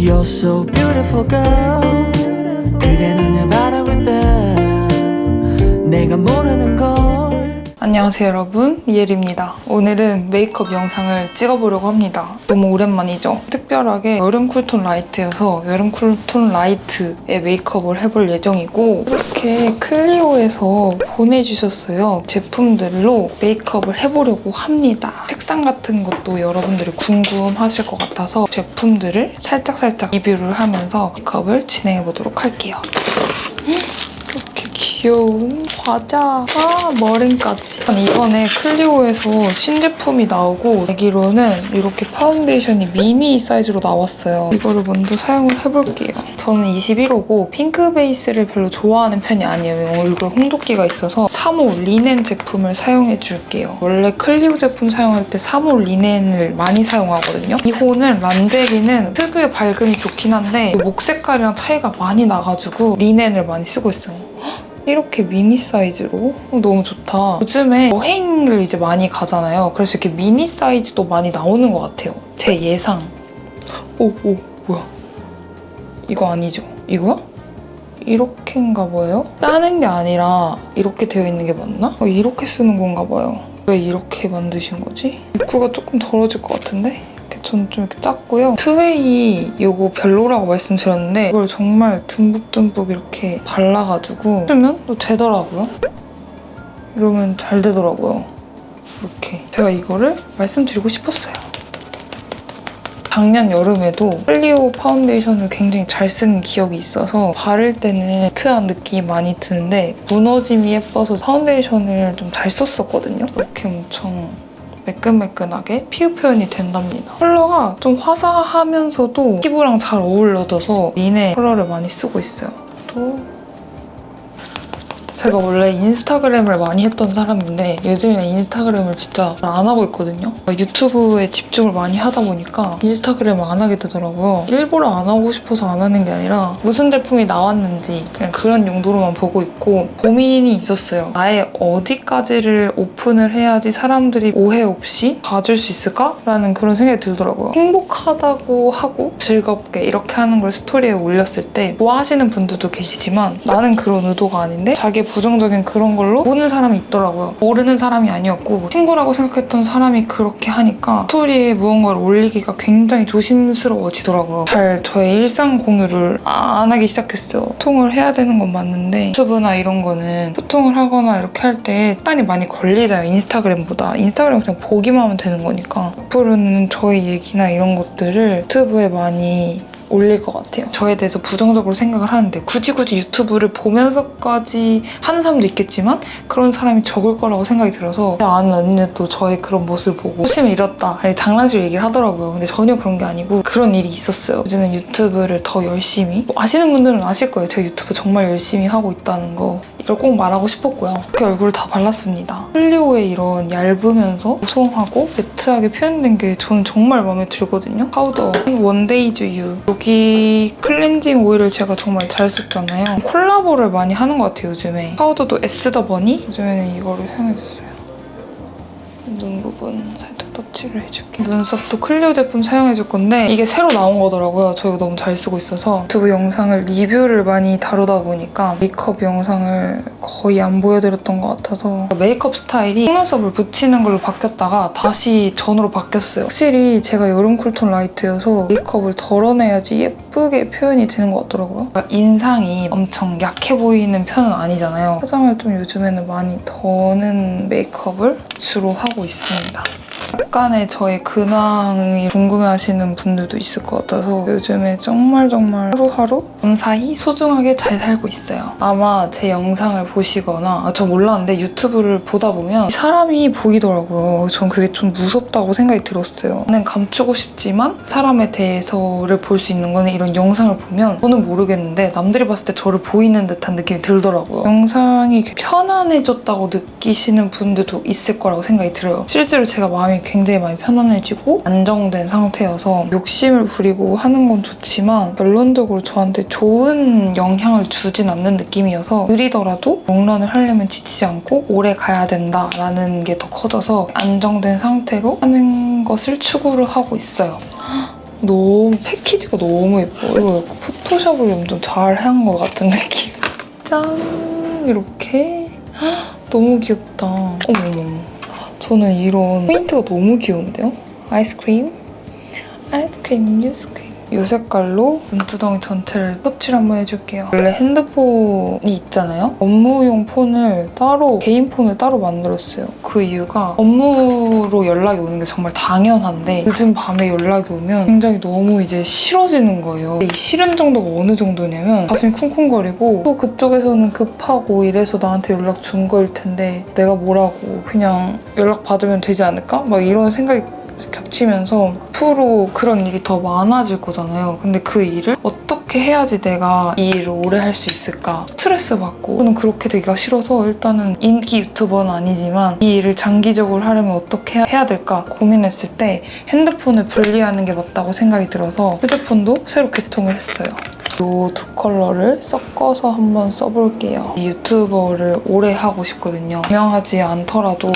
You're so beautiful girl. 그대 눈을 바라볼 때 내가 모르는 걸. 안녕하세요 여러분, 이엘입니다. 오늘은 메이크업 영상을 찍어보려고 합니다. 너무 오랜만이죠? 특별하게 여름 쿨톤 라이트여서 여름 쿨톤 라이트의 메이크업을 해볼 예정이고, 이렇게 클리오에서 보내주셨어요. 제품들로 메이크업을 해보려고 합니다. 색상 같은 것도 여러분들이 궁금하실 것 같아서 제품들을 살짝살짝 리뷰를 하면서 메이크업을 진행해보도록 할게요. 이렇게 귀여운 과자, 머랭까지. 이번에 클리오에서 신제품이 나오고, 알기로는 이렇게 파운데이션이 미니 사이즈로 나왔어요. 이거를 먼저 사용을 해볼게요. 저는 21호고 핑크 베이스를 별로 좋아하는 편이 아니에요. 얼굴에 홍조기가 있어서 3호 리넨 제품을 사용해줄게요. 원래 클리오 제품 사용할 때 3호 리넨을 많이 사용하거든요. 2호는 란제리는 특유의 밝음이 좋긴 한데 목 색깔이랑 차이가 많이 나가지고 리넨을 많이 쓰고 있어요. 이렇게 미니 사이즈로 너무 좋다. 요즘에 여행을 이제 많이 가잖아요. 그래서 이렇게 미니 사이즈도 많이 나오는 것 같아요. 제 예상. 오, 뭐야? 이거 아니죠? 이거야? 이렇게인가 봐요? 따는 게 아니라 이렇게 되어 있는 게 맞나? 이렇게 쓰는 건가 봐요. 왜 이렇게 만드신 거지? 입구가 조금 더러워질 것 같은데? 전 좀 이렇게 작고요. 투웨이 이거 별로라고 말씀드렸는데 이걸 정말 듬뿍듬뿍 이렇게 발라가지고 쓰면 또 되더라고요. 이러면 잘 되더라고요. 이렇게. 제가 이거를 말씀드리고 싶었어요. 작년 여름에도 클리오 파운데이션을 굉장히 잘 쓴 기억이 있어서 바를 때는 매트한 느낌이 많이 드는데 무너짐이 예뻐서 파운데이션을 좀 잘 썼었거든요. 이렇게 엄청 매끈매끈하게 피부 표현이 된답니다. 컬러가 좀 화사하면서도 피부랑 잘 어울려져서 리네 컬러를 많이 쓰고 있어요. 또 제가 원래 인스타그램을 많이 했던 사람인데 요즘에 인스타그램을 진짜 안 하고 있거든요. 유튜브에 집중을 많이 하다 보니까 인스타그램을 안 하게 되더라고요. 일부러 안 하고 싶어서 안 하는 게 아니라 무슨 제품이 나왔는지 그냥 그런 용도로만 보고 있고, 고민이 있었어요. 나의 어디까지를 오픈을 해야지 사람들이 오해 없이 봐줄 수 있을까? 라는 그런 생각이 들더라고요. 행복하다고 하고 즐겁게 이렇게 하는 걸 스토리에 올렸을 때 좋아하시는 분들도 계시지만 나는 그런 의도가 아닌데 자기 부정적인 그런 걸로 보는 사람이 있더라고요. 모르는 사람이 아니었고 친구라고 생각했던 사람이 그렇게 하니까 스토리에 무언가를 올리기가 굉장히 조심스러워지더라고요. 잘 저의 일상 공유를 안 하기 시작했어요. 소통을 해야 되는 건 맞는데 유튜브나 이런 거는 소통을 하거나 이렇게 할 때 시간이 많이 걸리잖아요. 인스타그램보다. 인스타그램은 그냥 보기만 하면 되는 거니까. 앞으로는 저의 얘기나 이런 것들을 유튜브에 많이 올릴 것 같아요. 저에 대해서 부정적으로 생각을 하는데 굳이 유튜브를 보면서까지 하는 사람도 있겠지만 그런 사람이 적을 거라고 생각이 들어서 아는 언니는 또 저의 그런 모습을 보고 소심을 잃었다 장난식으로 얘기를 하더라고요. 근데 전혀 그런 게 아니고 그런 일이 있었어요. 요즘엔 유튜브를 더 열심히, 아시는 분들은 아실 거예요. 제가 유튜브 정말 열심히 하고 있다는 거. 이걸 꼭 말하고 싶었고요. 이렇게 얼굴을 다 발랐습니다. 클리오의 이런 얇으면서 보송하고 매트하게 표현된 게 저는 정말 마음에 들거든요. 파우더 원데이즈 유. 여기 클렌징 오일을 제가 정말 잘 썼잖아요. 콜라보를 많이 하는 것 같아요, 요즘에. 파우더도 에스더버니? 요즘에는 이거를 사용해줬어요. 눈 부분 살짝 터치를 해줄게. 눈썹도 클리오 제품 사용해줄 건데 이게 새로 나온 거더라고요. 저 이거 너무 잘 쓰고 있어서 유튜브 영상을 리뷰를 많이 다루다 보니까 메이크업 영상을 거의 안 보여드렸던 것 같아서 메이크업 스타일이 속눈썹을 붙이는 걸로 바뀌었다가 다시 전으로 바뀌었어요. 확실히 제가 여름 쿨톤 라이트여서 메이크업을 덜어내야지 예쁘게 표현이 되는 것 같더라고요. 인상이 엄청 약해 보이는 편은 아니잖아요. 화장을 좀 요즘에는 많이 더는 메이크업을 주로 하고 있습니다. 약간의 저의 근황이 궁금해하시는 분들도 있을 것 같아서 요즘에 정말 하루하루 감사히 소중하게 잘 살고 있어요. 아마 제 영상을 보시거나 저 몰랐는데 유튜브를 보다 보면 사람이 보이더라고요. 전 그게 좀 무섭다고 생각이 들었어요. 나는 감추고 싶지만 사람에 대해서를 볼 수 있는 거는 이런 영상을 보면 저는 모르겠는데 남들이 봤을 때 저를 보이는 듯한 느낌이 들더라고요. 영상이 편안해졌다고 느끼시는 분들도 있을 거라고 생각이 들어요. 실제로 제가 마음이 굉장히 많이 편안해지고 안정된 상태여서 욕심을 부리고 하는 건 좋지만 결론적으로 저한테 좋은 영향을 주진 않는 느낌이어서 느리더라도 롱런을 하려면 지치지 않고 오래 가야 된다라는 게 더 커져서 안정된 상태로 하는 것을 추구를 하고 있어요. 너무 패키지가 너무 예뻐요. 이거 약간 포토샵을 엄청 잘 한 것 같은 느낌. 짠! 이렇게. 헉, 너무 귀엽다. 어머머. 저는 이런 포인트가 너무 귀여운데요? 아이스크림, 뉴스크림. 이 색깔로 눈두덩이 전체를 터치를 한번 해줄게요. 원래 핸드폰이 있잖아요? 업무용 폰을 따로, 개인 폰을 따로 만들었어요. 그 이유가 업무로 연락이 오는 게 정말 당연한데 늦은 밤에 연락이 오면 굉장히 너무 이제 싫어지는 거예요. 이 싫은 정도가 어느 정도냐면 가슴이 쿵쿵거리고 또 그쪽에서는 급하고 이래서 나한테 연락 준 거일 텐데 내가 뭐라고 그냥 연락 받으면 되지 않을까? 막 이런 생각이 겹치면서 앞으로 그런 일이 더 많아질 거잖아요. 근데 그 일을 어떻게 해야지 내가 이 일을 오래 할 수 있을까? 스트레스 받고 저는 그렇게 되기가 싫어서 일단은 인기 유튜버는 아니지만 이 일을 장기적으로 하려면 어떻게 해야 될까 고민했을 때 핸드폰을 분리하는 게 맞다고 생각이 들어서 휴대폰도 새로 개통을 했어요. 이 두 컬러를 섞어서 한번 써볼게요. 이 유튜버를 오래 하고 싶거든요. 유명하지 않더라도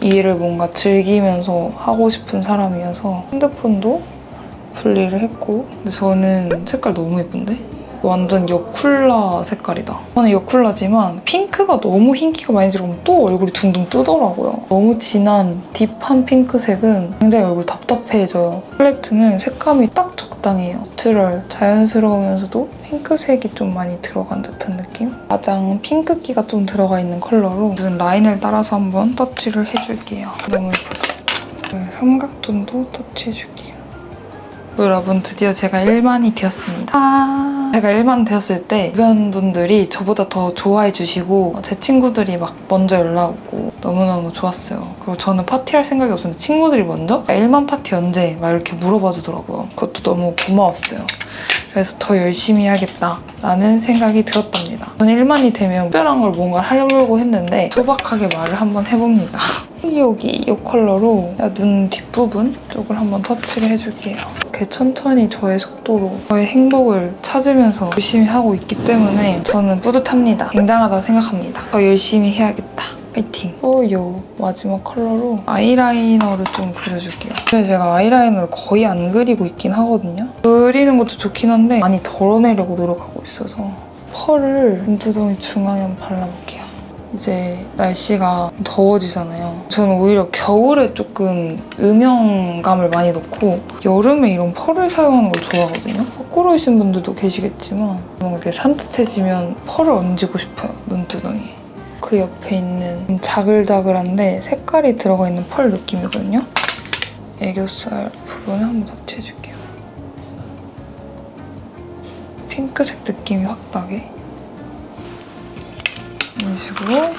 이 일을 뭔가 즐기면서 하고 싶은 사람이어서 핸드폰도 분리를 했고 근데 저는 색깔 너무 예쁜데? 완전 여쿨라 색깔이다. 저는 여쿨라지만 핑크가 너무 흰기가 많이 들어가면 또 얼굴이 둥둥 뜨더라고요. 너무 진한 딥한 핑크색은 굉장히 얼굴 답답해져요. 팔레트는 색감이 딱 적당해요. 내추럴, 자연스러우면서도 핑크색이 좀 많이 들어간 듯한 느낌? 가장 핑크기가 좀 들어가 있는 컬러로 눈 라인을 따라서 한번 터치를 해줄게요. 너무 예쁘다. 삼각존도 터치해줄게요. 여러분 드디어 제가 1만이 되었습니다. 제가 1만 되었을 때 주변 분들이 저보다 더 좋아해 주시고 제 친구들이 막 먼저 연락 오고 너무너무 좋았어요. 그리고 저는 파티할 생각이 없었는데 친구들이 먼저 1만 파티 언제? 막 이렇게 물어봐 주더라고요. 그것도 너무 고마웠어요. 그래서 더 열심히 해야겠다라는 생각이 들었답니다. 저는 1만이 되면 특별한 걸 뭔가 하려고 했는데 소박하게 말을 한번 해봅니다. 여기 이 컬러로 눈 뒷부분 쪽을 한번 터치를 해줄게요. 이렇게 천천히 저의 속도로 저의 행복을 찾으면서 열심히 하고 있기 때문에 저는 뿌듯합니다. 굉장하다고 생각합니다. 더 열심히 해야겠다. 파이팅! 요 마지막 컬러로 아이라이너를 좀 그려줄게요. 근데 제가 아이라이너를 거의 안 그리고 있긴 하거든요. 그리는 것도 좋긴 한데 많이 덜어내려고 노력하고 있어서 펄을 눈두덩이 중앙에 한번 발라볼게요. 이제 날씨가 더워지잖아요. 저는 오히려 겨울에 조금 음영감을 많이 넣고 여름에 이런 펄을 사용하는 걸 좋아하거든요. 거꾸로이신 분들도 계시겠지만 뭔가 이렇게 산뜻해지면 펄을 얹고 싶어요, 눈두덩이에. 그 옆에 있는 좀 자글자글한데 색깔이 들어가 있는 펄 느낌이거든요. 애교살 부분을 한번 터치해줄게요. 핑크색 느낌이 확 나게. 이런 식으로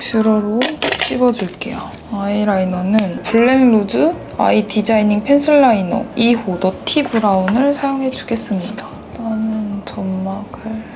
뷰러로 찝어줄게요. 아이라이너는 블랙루즈 아이 디자이닝 펜슬 라이너 2호 너티 브라운을 사용해주겠습니다. 일단은 점막을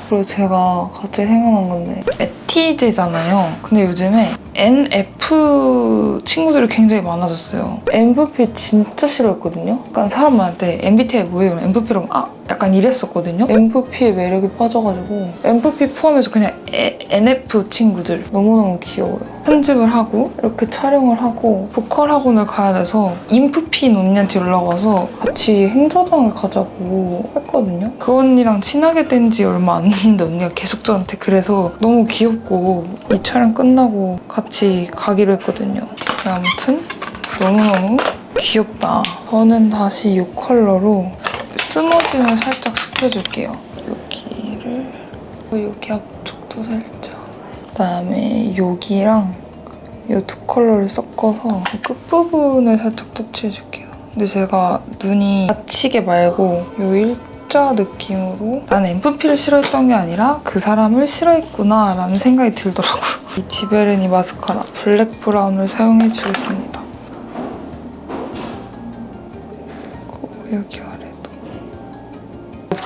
그리고 제가 갑자기 생각난 건데 에티즈잖아요. 근데 요즘에 NF 친구들이 굉장히 많아졌어요. MVP 진짜 싫어했거든요. 약간 사람한테 MBTI 뭐예요? MVP로 약간 이랬었거든요. MVP의 매력에 빠져가지고 MVP 포함해서 그냥 NF 친구들 너무너무 귀여워요. 편집을 하고 이렇게 촬영을 하고 보컬 학원을 가야 돼서 인프피인 언니한테 연락 와서 같이 행사장을 가자고 했거든요. 그 언니랑 친하게 된 지 얼마 안 됐는데 언니가 계속 저한테 그래서 너무 귀엽고 이 촬영 끝나고 같이 가기로 했거든요. 아무튼 너무너무 귀엽다. 저는 다시 이 컬러로 스머징을 살짝 시켜줄게요. 여기를 여기 앞쪽도 살짝 그다음에 여기랑 이 두 컬러를 섞어서 끝부분을 살짝 터치해줄게요. 근데 제가 눈이 다치게 말고 이 일자 느낌으로 난 MVP를 싫어했던 게 아니라 그 사람을 싫어했구나 라는 생각이 들더라고요. 이 지베르니 마스카라 블랙 브라운을 사용해주겠습니다. 그리고 여기 아래도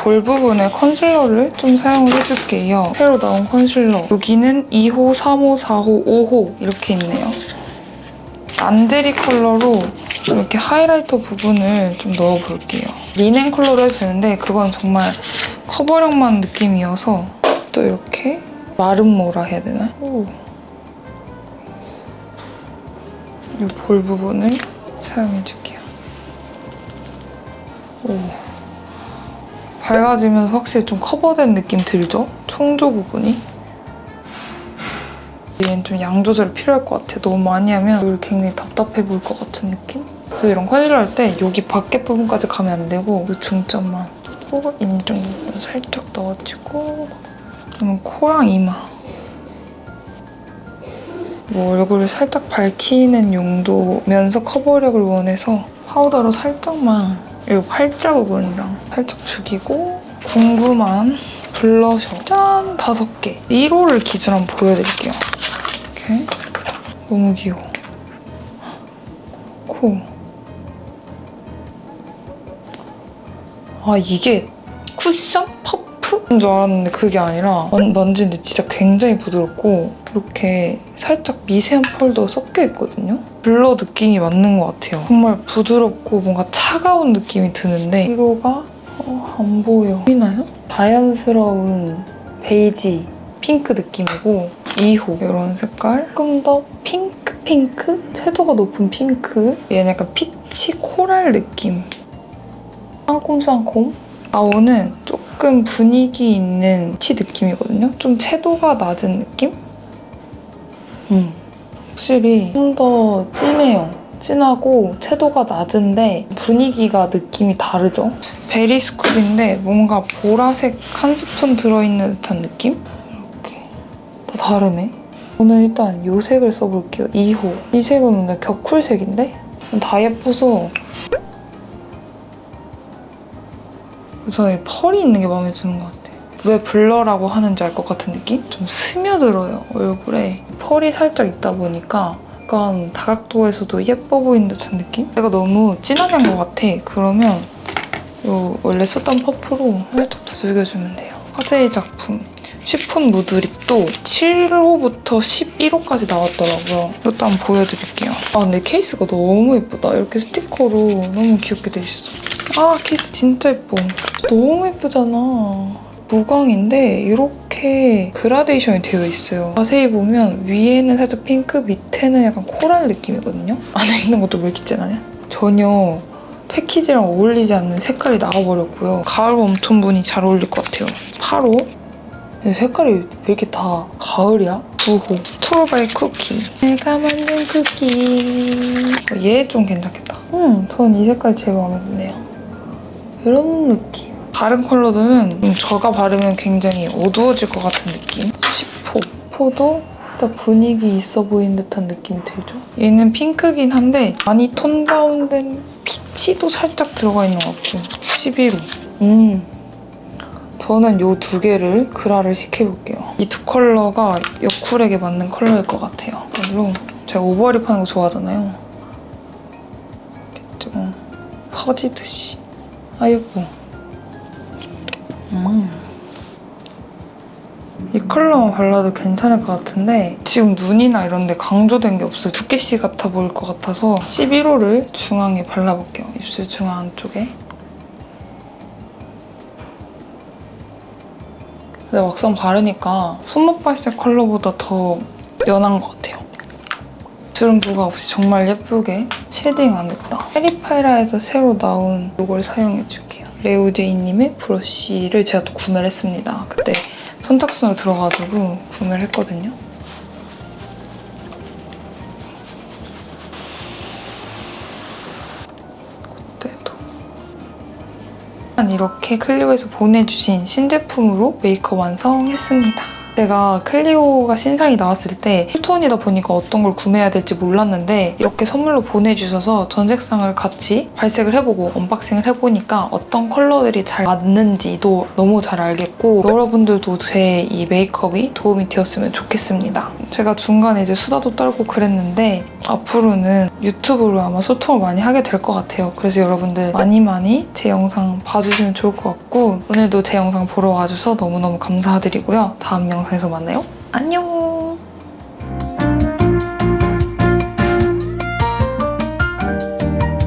볼 부분에 컨실러를 좀 사용을 해줄게요. 새로 나온 컨실러. 여기는 2호, 3호, 4호, 5호 이렇게 있네요. 안제리 컬러로 이렇게 하이라이터 부분을 좀 넣어볼게요. 리넨 컬러로 해도 되는데 그건 정말 커버력만 느낌이어서 또 이렇게 마름모라 해야 되나? 이 볼 부분을 사용해줄게요. 오. 밝아지면서 확실히 좀 커버된 느낌 들죠? 총조 부분이. 얘는 좀 양 조절이 필요할 것 같아요. 너무 많이 하면 여기 굉장히 답답해 보일 것 같은 느낌? 그래서 이런 컨실러 할 때 여기 밖에 부분까지 가면 안 되고 이 중점만 꼭 인중 부분 살짝 넣어주고 그러면 코랑 이마 뭐 얼굴을 살짝 밝히는 용도면서 커버력을 원해서 파우더로 살짝만 이 팔자 부분이랑 살짝 죽이고 궁금한 블러셔 짠! 5개 1호를 기준 한번 보여드릴게요. 이렇게 너무 귀여워. 코 아 이게 쿠션? 퍼프인 줄 알았는데 그게 아니라 만지는데 진짜 굉장히 부드럽고 이렇게 살짝 미세한 펄도 섞여 있거든요. 블러 느낌이 맞는 것 같아요. 정말 부드럽고 뭔가 차가운 느낌이 드는데 1호가 안 보여. 보이나요? 자연스러운 베이지 핑크 느낌이고 2호 이런 색깔 조금 더 핑크? 채도가 높은 핑크 얘는 약간 피치 코랄 느낌 쌍콤 4호는 조금 분위기 있는 치 느낌이거든요. 좀 채도가 낮은 느낌? 확실히 좀 더 진해요. 진하고 채도가 낮은데 분위기가 느낌이 다르죠? 베리스쿱인데 뭔가 보라색 한 스푼 들어있는 듯한 느낌? 이렇게 다 다르네. 저는 일단 이 색을 써볼게요. 2호. 이 색은 오늘 격쿨색인데? 다 예뻐서 저는 펄이 있는 게 마음에 드는 것 같아요. 왜 블러라고 하는지 알 것 같은 느낌? 좀 스며들어요, 얼굴에. 펄이 살짝 있다 보니까 약간 다각도에서도 예뻐 보이는 듯한 느낌? 내가 너무 진하게 한 것 같아. 그러면 요 원래 썼던 퍼프로 살짝 두들겨주면 돼요. 화제의 작품. 쉬폰 무드립도 7호부터 11호까지 나왔더라고요. 이것도 한번 보여드릴게요. 아 근데 케이스가 너무 예쁘다. 이렇게 스티커로 너무 귀엽게 돼 있어. 아 케이스 진짜 예뻐. 너무 예쁘잖아. 무광인데 이렇게 그라데이션이 되어 있어요. 자세히 보면 위에는 살짝 핑크, 밑에는 약간 코랄 느낌이거든요. 안에 있는 것도 왜 이렇게 진하냐? 전혀 패키지랑 어울리지 않는 색깔이 나와버렸고요. 가을 웜톤분이 잘 어울릴 것 같아요. 8호. 색깔이 왜 이렇게 다 가을이야? 9호. 스트로베리 쿠키. 내가 만든 쿠키. 얘 좀 괜찮겠다. 전 이 색깔이 제일 마음에 드네요. 이런 느낌. 다른 컬러들은 저가 바르면 굉장히 어두워질 것 같은 느낌. 10호. 10호도 진짜 분위기 있어 보이는 듯한 느낌이 들죠? 얘는 핑크긴 한데 많이 톤 다운된 피치도 살짝 들어가 있는 것 같고. 11호. 저는 이 두 개를 그라를 시켜볼게요. 이 두 컬러가 여쿨에게 맞는 컬러일 것 같아요. 물론 제가 오버립 하는 거 좋아하잖아요. 좀 퍼지듯이. 아 예뻐. 이 컬러만 발라도 괜찮을 것 같은데 지금 눈이나 이런 데 강조된 게 없어요. 두께씨 같아 보일 것 같아서 11호를 중앙에 발라볼게요. 입술 중앙 안쪽에. 근데 막상 바르니까 손목 발색 컬러보다 더 연한 것 같아요. 주름 부각 없이 정말 예쁘게 쉐딩 안 했다. 페리파이라에서 새로 나온 이걸 사용해줄게요. 레오제이님의 브러쉬를 제가 또 구매를 했습니다. 그때 선착순으로 들어가지고 구매를 했거든요. 그때도 이렇게 클리오에서 보내주신 신제품으로 메이크업 완성했습니다. 제가 클리오가 신상이 나왔을 때 쿨톤이다 보니까 어떤 걸 구매해야 될지 몰랐는데 이렇게 선물로 보내주셔서 전 색상을 같이 발색을 해보고 언박싱을 해보니까 어떤 컬러들이 잘 맞는지도 너무 잘 알겠고 여러분들도 제 이 메이크업이 도움이 되었으면 좋겠습니다. 제가 중간에 이제 수다도 떨고 그랬는데 앞으로는 유튜브로 아마 소통을 많이 하게 될 것 같아요. 그래서 여러분들 많이 제 영상 봐주시면 좋을 것 같고 오늘도 제 영상 보러 와주셔서 너무너무 감사드리고요. 다음 영상에서 만나요. 안녕!